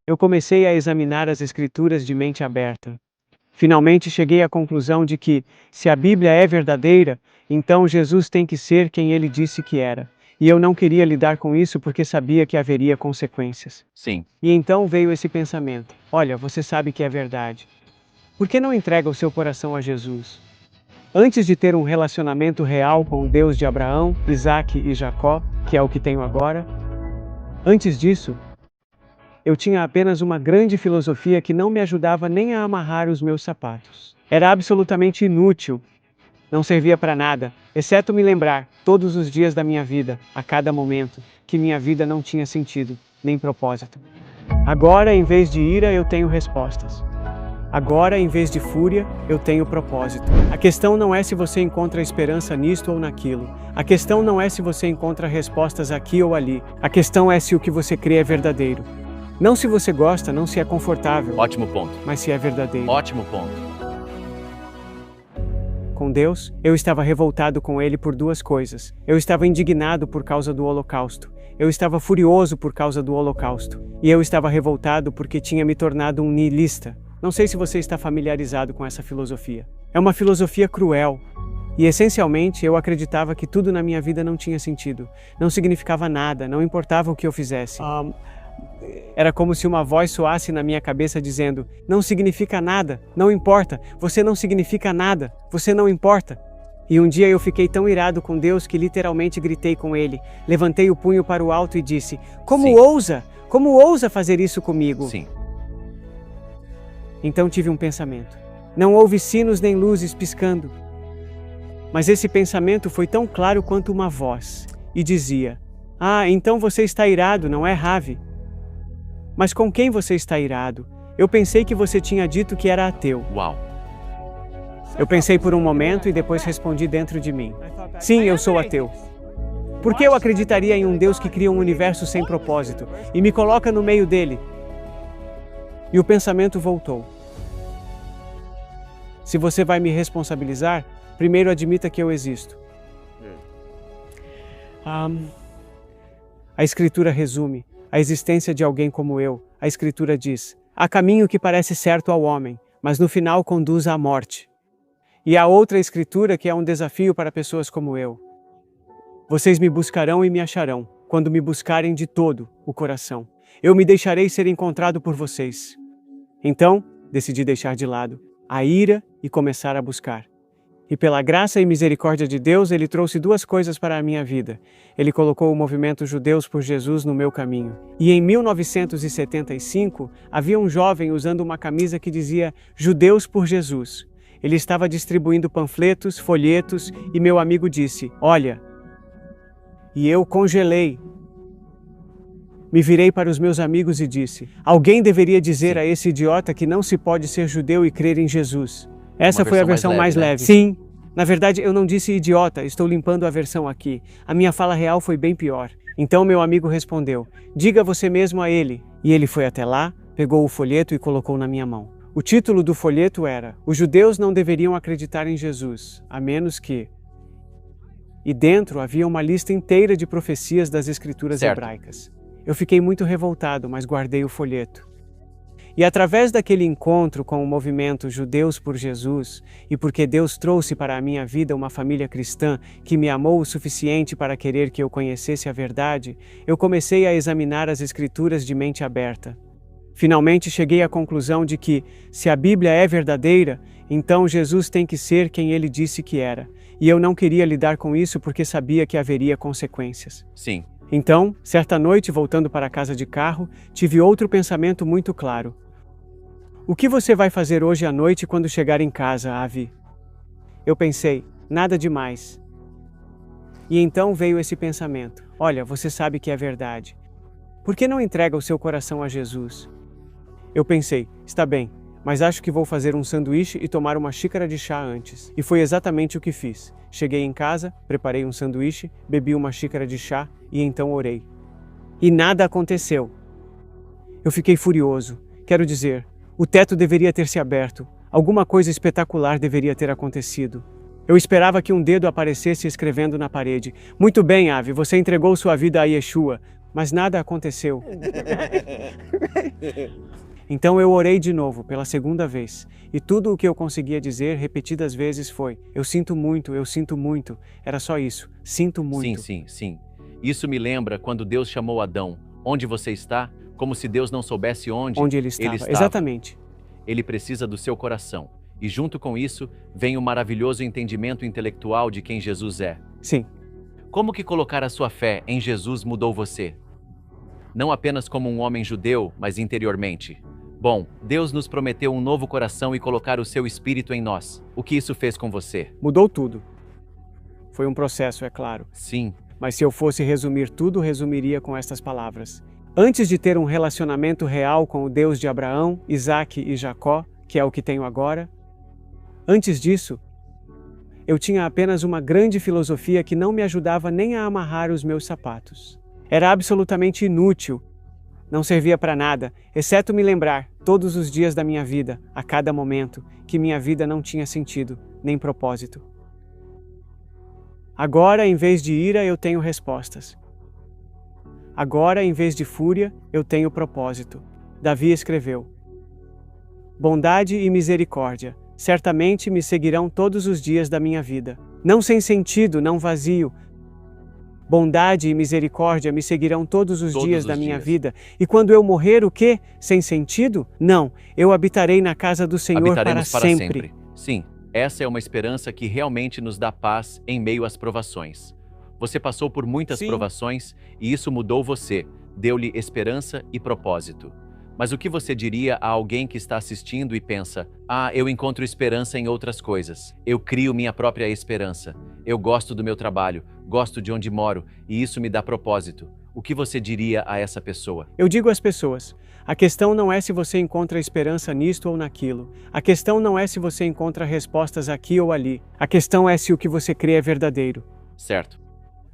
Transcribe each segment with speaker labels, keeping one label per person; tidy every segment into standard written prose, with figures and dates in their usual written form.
Speaker 1: eu comecei a examinar as Escrituras de mente aberta. Finalmente cheguei à conclusão de que, se a Bíblia é verdadeira, então Jesus tem que ser quem ele disse que era. E eu não queria lidar com isso porque sabia que haveria consequências.
Speaker 2: Sim.
Speaker 1: E então veio esse pensamento: olha, você sabe que é verdade. Por que não entrega o seu coração a Jesus? Antes de ter um relacionamento real com o Deus de Abraão, Isaque e Jacó, que é o que tenho agora, antes disso, eu tinha apenas uma grande filosofia que não me ajudava nem a amarrar os meus sapatos. Era absolutamente inútil. Não servia para nada, exceto me lembrar, todos os dias da minha vida, a cada momento, que minha vida não tinha sentido, nem propósito. Agora, em vez de ira, eu tenho respostas. Agora, em vez de fúria, eu tenho propósito. A questão não é se você encontra esperança nisto ou naquilo. A questão não é se você encontra respostas aqui ou ali. A questão é se o que você crê é verdadeiro. Não se você gosta, não se é confortável.
Speaker 2: Ótimo ponto.
Speaker 1: Mas se é verdadeiro.
Speaker 2: Ótimo ponto.
Speaker 1: Com Deus, eu estava revoltado com Ele por duas coisas. Eu estava indignado por causa do Holocausto. Eu estava furioso por causa do Holocausto. E eu estava revoltado porque tinha me tornado um nihilista. Não sei se você está familiarizado com essa filosofia. É uma filosofia cruel. E essencialmente eu acreditava que tudo na minha vida não tinha sentido. Não significava nada, não importava o que eu fizesse. Era como se uma voz soasse na minha cabeça dizendo: não significa nada, não importa, você não significa nada, você não importa. E um dia eu fiquei tão irado com Deus que literalmente gritei com Ele, levantei o punho para o alto e disse: como ousa? Como ousa fazer isso comigo?
Speaker 2: Sim.
Speaker 1: Então tive um pensamento. Não houve sinos nem luzes piscando. Mas esse pensamento foi tão claro quanto uma voz, e dizia: então você está irado, não é, Ravi? Mas com quem você está irado? Eu pensei que você tinha dito que era ateu.
Speaker 2: Uau.
Speaker 1: Eu pensei por um momento e depois respondi dentro de mim: sim, eu sou ateu. Por que eu acreditaria em um Deus que cria um universo sem propósito e me coloca no meio dele? E o pensamento voltou. Se você vai me responsabilizar, primeiro admita que eu existo. A Escritura resume a existência de alguém como eu. A Escritura diz: há caminho que parece certo ao homem, mas no final conduz à morte. E há outra Escritura que é um desafio para pessoas como eu. Vocês me buscarão e me acharão, quando me buscarem de todo o coração. Eu me deixarei ser encontrado por vocês. Então, decidi deixar de lado a ira e começar a buscar. E pela graça e misericórdia de Deus, Ele trouxe duas coisas para a minha vida. Ele colocou o movimento Judeus por Jesus no meu caminho. E em 1975, havia um jovem usando uma camisa que dizia Judeus por Jesus. Ele estava distribuindo panfletos, folhetos, e meu amigo disse: olha. E eu congelei. Me virei para os meus amigos e disse: alguém deveria dizer a esse idiota que não se pode ser judeu e crer em Jesus. Essa foi a versão mais leve. Sim. Na verdade, eu não disse idiota, estou limpando a versão aqui. A minha fala real foi bem pior. Então meu amigo respondeu: diga você mesmo a ele. E ele foi até lá, pegou o folheto e colocou na minha mão. O título do folheto era: os judeus não deveriam acreditar em Jesus, a menos que... E dentro havia uma lista inteira de profecias das Escrituras hebraicas. Eu fiquei muito revoltado, mas guardei o folheto. E através daquele encontro com o movimento Judeus por Jesus, e porque Deus trouxe para a minha vida uma família cristã que me amou o suficiente para querer que eu conhecesse a verdade, eu comecei a examinar as Escrituras de mente aberta. Finalmente cheguei à conclusão de que, se a Bíblia é verdadeira, então Jesus tem que ser quem ele disse que era. E eu não queria lidar com isso porque sabia que haveria consequências.
Speaker 2: Sim.
Speaker 1: Então, certa noite, voltando para casa de carro, tive outro pensamento muito claro. O que você vai fazer hoje à noite quando chegar em casa, Avi? Eu pensei: nada demais. E então veio esse pensamento: olha, você sabe que é verdade. Por que não entrega o seu coração a Jesus? Eu pensei: está bem, mas acho que vou fazer um sanduíche e tomar uma xícara de chá antes. E foi exatamente o que fiz. Cheguei em casa, preparei um sanduíche, bebi uma xícara de chá e então orei. E nada aconteceu. Eu fiquei furioso. Quero dizer, o teto deveria ter se aberto. Alguma coisa espetacular deveria ter acontecido. Eu esperava que um dedo aparecesse escrevendo na parede: muito bem, Avi, você entregou sua vida a Yeshua. mas nada aconteceu. Então eu orei de novo, pela segunda vez, e tudo o que eu conseguia dizer repetidas vezes foi: eu sinto muito, eu sinto muito. Era só isso, sinto muito.
Speaker 2: Sim. Isso me lembra quando Deus chamou Adão. Onde você está? Como se Deus não soubesse onde
Speaker 1: Ele estava. Exatamente.
Speaker 2: Ele precisa do seu coração. E junto com isso, vem o maravilhoso entendimento intelectual de quem Jesus é.
Speaker 1: Sim.
Speaker 2: Como que colocar a sua fé em Jesus mudou você? Não apenas como um homem judeu, mas interiormente. Bom, Deus nos prometeu um novo coração e colocar o seu espírito em nós. O que isso fez com você?
Speaker 1: Mudou tudo. Foi um processo, é claro.
Speaker 2: Sim.
Speaker 1: Mas se eu fosse resumir tudo, resumiria com estas palavras. Antes de ter um relacionamento real com o Deus de Abraão, Isaque e Jacó, que é o que tenho agora, antes disso, eu tinha apenas uma grande filosofia que não me ajudava nem a amarrar os meus sapatos. Era absolutamente inútil. Não servia para nada, exceto me lembrar, todos os dias da minha vida, a cada momento, que minha vida não tinha sentido, nem propósito. Agora, em vez de ira, eu tenho respostas. Agora, em vez de fúria, eu tenho propósito. Davi escreveu: bondade e misericórdia certamente me seguirão todos os dias da minha vida. Não sem sentido, não vazio. Bondade e misericórdia me seguirão todos os dias da minha vida. E quando eu morrer, o quê? Sem sentido? Não, eu habitarei na casa do Senhor para sempre.
Speaker 2: Sim, essa é uma esperança que realmente nos dá paz em meio às provações. Você passou por muitas provações e isso mudou você, deu-lhe esperança e propósito. Mas o que você diria a alguém que está assistindo e pensa: eu encontro esperança em outras coisas. Eu crio minha própria esperança. Eu gosto do meu trabalho, gosto de onde moro e isso me dá propósito. O que você diria a essa pessoa?
Speaker 1: Eu digo às pessoas: a questão não é se você encontra esperança nisto ou naquilo. A questão não é se você encontra respostas aqui ou ali. A questão é se o que você crê é verdadeiro.
Speaker 2: Certo.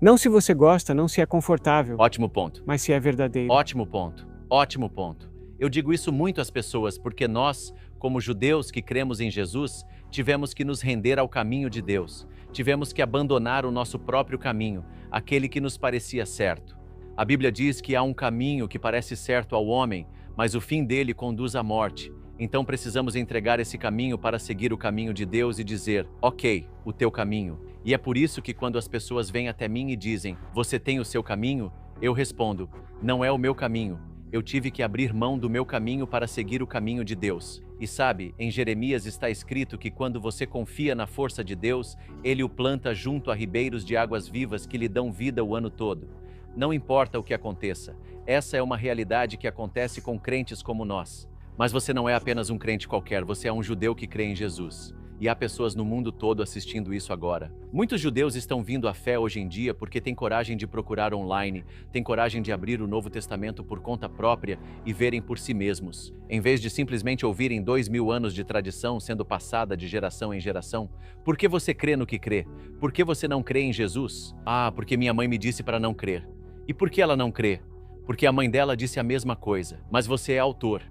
Speaker 1: Não se você gosta, não se é confortável.
Speaker 2: Ótimo ponto.
Speaker 1: Mas se é verdadeiro.
Speaker 2: Ótimo ponto. Ótimo ponto. Eu digo isso muito às pessoas porque nós, como judeus que cremos em Jesus, tivemos que nos render ao caminho de Deus. Tivemos que abandonar o nosso próprio caminho, aquele que nos parecia certo. A Bíblia diz que há um caminho que parece certo ao homem, mas o fim dele conduz à morte. Então precisamos entregar esse caminho para seguir o caminho de Deus e dizer: ok, o teu caminho. E é por isso que quando as pessoas vêm até mim e dizem: você tem o seu caminho? Eu respondo: não é o meu caminho. Eu tive que abrir mão do meu caminho para seguir o caminho de Deus. E sabe, em Jeremias está escrito que quando você confia na força de Deus, Ele o planta junto a ribeiros de águas vivas que lhe dão vida o ano todo. Não importa o que aconteça, essa é uma realidade que acontece com crentes como nós. Mas você não é apenas um crente qualquer, você é um judeu que crê em Jesus. E há pessoas no mundo todo assistindo isso agora. Muitos judeus estão vindo à fé hoje em dia porque têm coragem de procurar online, têm coragem de abrir o Novo Testamento por conta própria e verem por si mesmos. Em vez de simplesmente ouvirem 2000 anos de tradição sendo passada de geração em geração. Por que você crê no que crê? Por que você não crê em Jesus? Porque minha mãe me disse para não crer. E por que ela não crê? Porque a mãe dela disse a mesma coisa. Mas você é autor.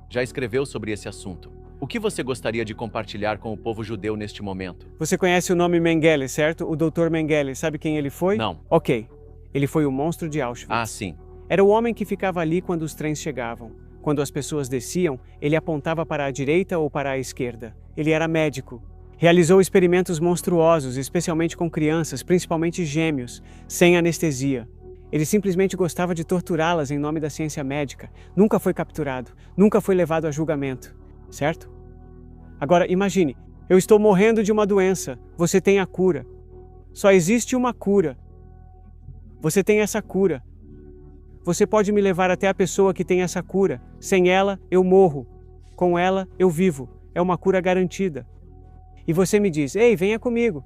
Speaker 2: Já escreveu sobre esse assunto. O que você gostaria de compartilhar com o povo judeu neste momento?
Speaker 1: Você conhece o nome Mengele, certo? O Dr. Mengele, sabe quem ele foi?
Speaker 2: Não.
Speaker 1: Ok. Ele foi o monstro de Auschwitz.
Speaker 2: Sim.
Speaker 1: Era o homem que ficava ali quando os trens chegavam. Quando as pessoas desciam, ele apontava para a direita ou para a esquerda. Ele era médico. Realizou experimentos monstruosos, especialmente com crianças, principalmente gêmeos, sem anestesia. Ele simplesmente gostava de torturá-las em nome da ciência médica. Nunca foi capturado, nunca foi levado a julgamento. Certo? Agora, imagine, eu estou morrendo de uma doença, você tem a cura. Só existe uma cura. Você tem essa cura. Você pode me levar até a pessoa que tem essa cura. Sem ela, eu morro. Com ela, eu vivo. É uma cura garantida. E você me diz: ei, venha comigo.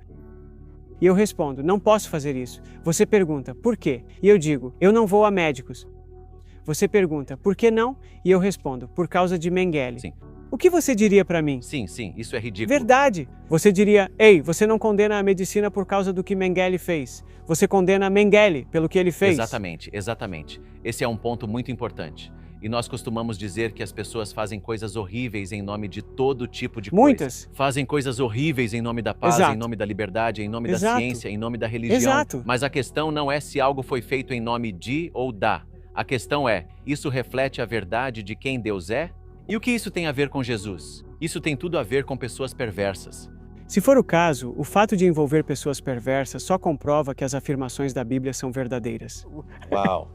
Speaker 1: E eu respondo: não posso fazer isso. Você pergunta: por quê? E eu digo: eu não vou a médicos. Você pergunta: por que não? E eu respondo: por causa de Mengele.
Speaker 2: Sim.
Speaker 1: O que você diria para mim?
Speaker 2: Sim, isso é ridículo.
Speaker 1: Verdade! Você diria: ei, você não condena a medicina por causa do que Mengele fez. Você condena Mengele pelo que ele fez.
Speaker 2: Exatamente. Esse é um ponto muito importante. E nós costumamos dizer que as pessoas fazem coisas horríveis em nome de todo tipo de
Speaker 1: Muitas.
Speaker 2: coisa. Fazem coisas horríveis em nome da paz,
Speaker 1: Exato.
Speaker 2: em nome da liberdade, em nome da
Speaker 1: Exato.
Speaker 2: ciência, em nome da religião.
Speaker 1: Exato.
Speaker 2: Mas a questão não é se algo foi feito em nome de ou da. A questão é, isso reflete a verdade de quem Deus é? E o que isso tem a ver com Jesus? Isso tem tudo a ver com pessoas perversas.
Speaker 1: Se for o caso, o fato de envolver pessoas perversas só comprova que as afirmações da Bíblia são verdadeiras.
Speaker 2: Uau!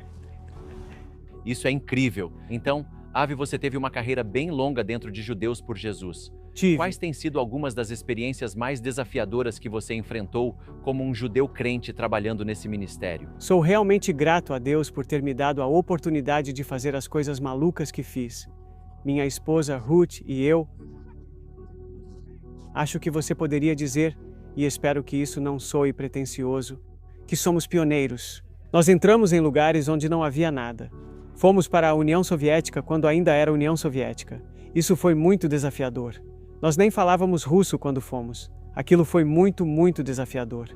Speaker 2: Isso é incrível. Então, Avi, você teve uma carreira bem longa dentro de Judeus por Jesus.
Speaker 1: Tive.
Speaker 2: Quais têm sido algumas das experiências mais desafiadoras que você enfrentou como um judeu crente trabalhando nesse ministério?
Speaker 1: Sou realmente grato a Deus por ter me dado a oportunidade de fazer as coisas malucas que fiz. Minha esposa Ruth e eu. Acho que você poderia dizer, e espero que isso não soe pretensioso, que somos pioneiros. Nós entramos em lugares onde não havia nada. Fomos para a União Soviética quando ainda era União Soviética. Isso foi muito desafiador. Nós nem falávamos russo quando fomos. Aquilo foi muito desafiador.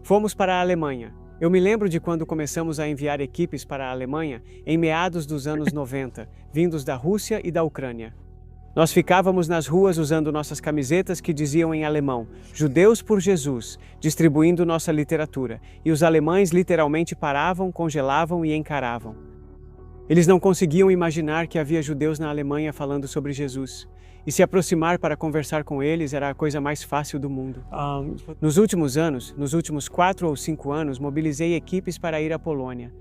Speaker 1: Fomos para a Alemanha. Eu me lembro de quando começamos a enviar equipes para a Alemanha em meados dos anos 90, vindos da Rússia e da Ucrânia. Nós ficávamos nas ruas usando nossas camisetas que diziam em alemão, Judeus por Jesus, distribuindo nossa literatura, e os alemães literalmente paravam, congelavam e encaravam. Eles não conseguiam imaginar que havia judeus na Alemanha falando sobre Jesus. E se aproximar para conversar com eles era a coisa mais fácil do mundo. Nos últimos anos, nos últimos 4 ou 5 anos, mobilizei equipes para ir à Polônia.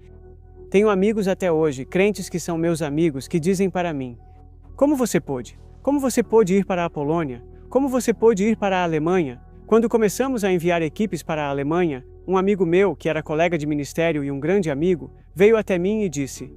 Speaker 1: Tenho amigos até hoje, crentes que são meus amigos, que dizem para mim, como você pôde? Como você pôde ir para a Polônia? Como você pôde ir para a Alemanha? Quando começamos a enviar equipes para a Alemanha, um amigo meu, que era colega de ministério e um grande amigo, veio até mim e disse,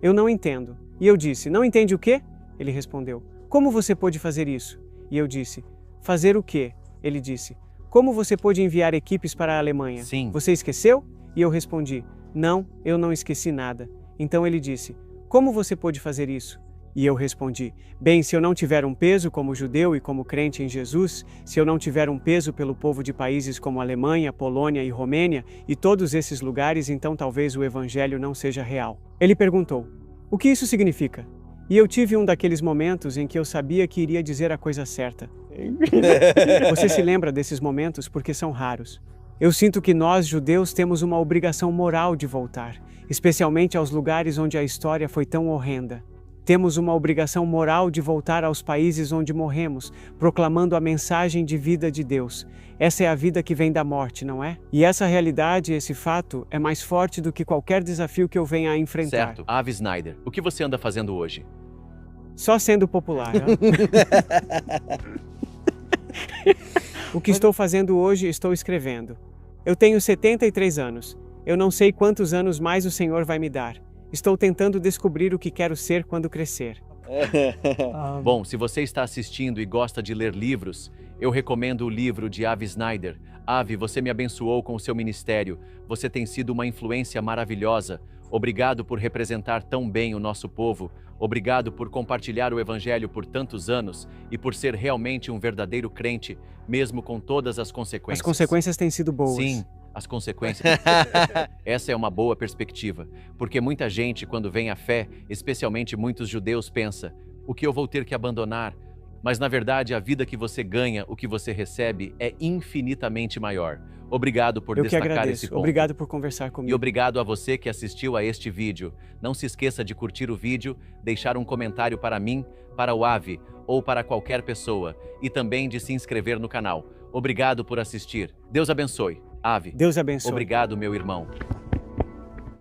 Speaker 1: eu não entendo. E eu disse, não entende o quê? Ele respondeu, como você pôde fazer isso? E eu disse, fazer o quê? Ele disse, como você pôde enviar equipes para a Alemanha?
Speaker 2: Sim.
Speaker 1: Você esqueceu? E eu respondi, não, eu não esqueci nada. Então ele disse, como você pôde fazer isso? E eu respondi, bem, se eu não tiver um peso como judeu e como crente em Jesus, se eu não tiver um peso pelo povo de países como Alemanha, Polônia e Romênia, e todos esses lugares, então talvez o evangelho não seja real. Ele perguntou, o que isso significa? E eu tive um daqueles momentos em que eu sabia que iria dizer a coisa certa. Você se lembra desses momentos porque são raros. Eu sinto que nós, judeus, temos uma obrigação moral de voltar, especialmente aos lugares onde a história foi tão horrenda. Temos uma obrigação moral de voltar aos países onde morremos, proclamando a mensagem de vida de Deus. Essa é a vida que vem da morte, não é? E essa realidade, esse fato, é mais forte do que qualquer desafio que eu venha a enfrentar.
Speaker 2: Certo. Avi Snyder, o que você anda fazendo hoje?
Speaker 1: Só sendo popular. O que estou fazendo hoje, estou escrevendo. Eu tenho 73 anos. Eu não sei quantos anos mais o Senhor vai me dar. Estou tentando descobrir o que quero ser quando crescer.
Speaker 2: Bom, se você está assistindo e gosta de ler livros, eu recomendo o livro de Avi Snyder. Avi, você me abençoou com o seu ministério. Você tem sido uma influência maravilhosa. Obrigado por representar tão bem o nosso povo. Obrigado por compartilhar o Evangelho por tantos anos e por ser realmente um verdadeiro crente, mesmo com todas as consequências.
Speaker 1: As consequências têm sido boas.
Speaker 2: Sim. As consequências. Essa é uma boa perspectiva, porque muita gente, quando vem à fé, especialmente muitos judeus, pensa, o que eu vou ter que abandonar? Mas, na verdade, a vida que você ganha, o que você recebe, é infinitamente maior. Obrigado por destacar esse ponto.
Speaker 1: Obrigado por conversar comigo.
Speaker 2: E obrigado a você que assistiu a este vídeo. Não se esqueça de curtir o vídeo, deixar um comentário para mim, para o Avi ou para qualquer pessoa, e também de se inscrever no canal. Obrigado por assistir. Deus abençoe. Avi.
Speaker 1: Deus abençoe.
Speaker 2: Obrigado, meu irmão.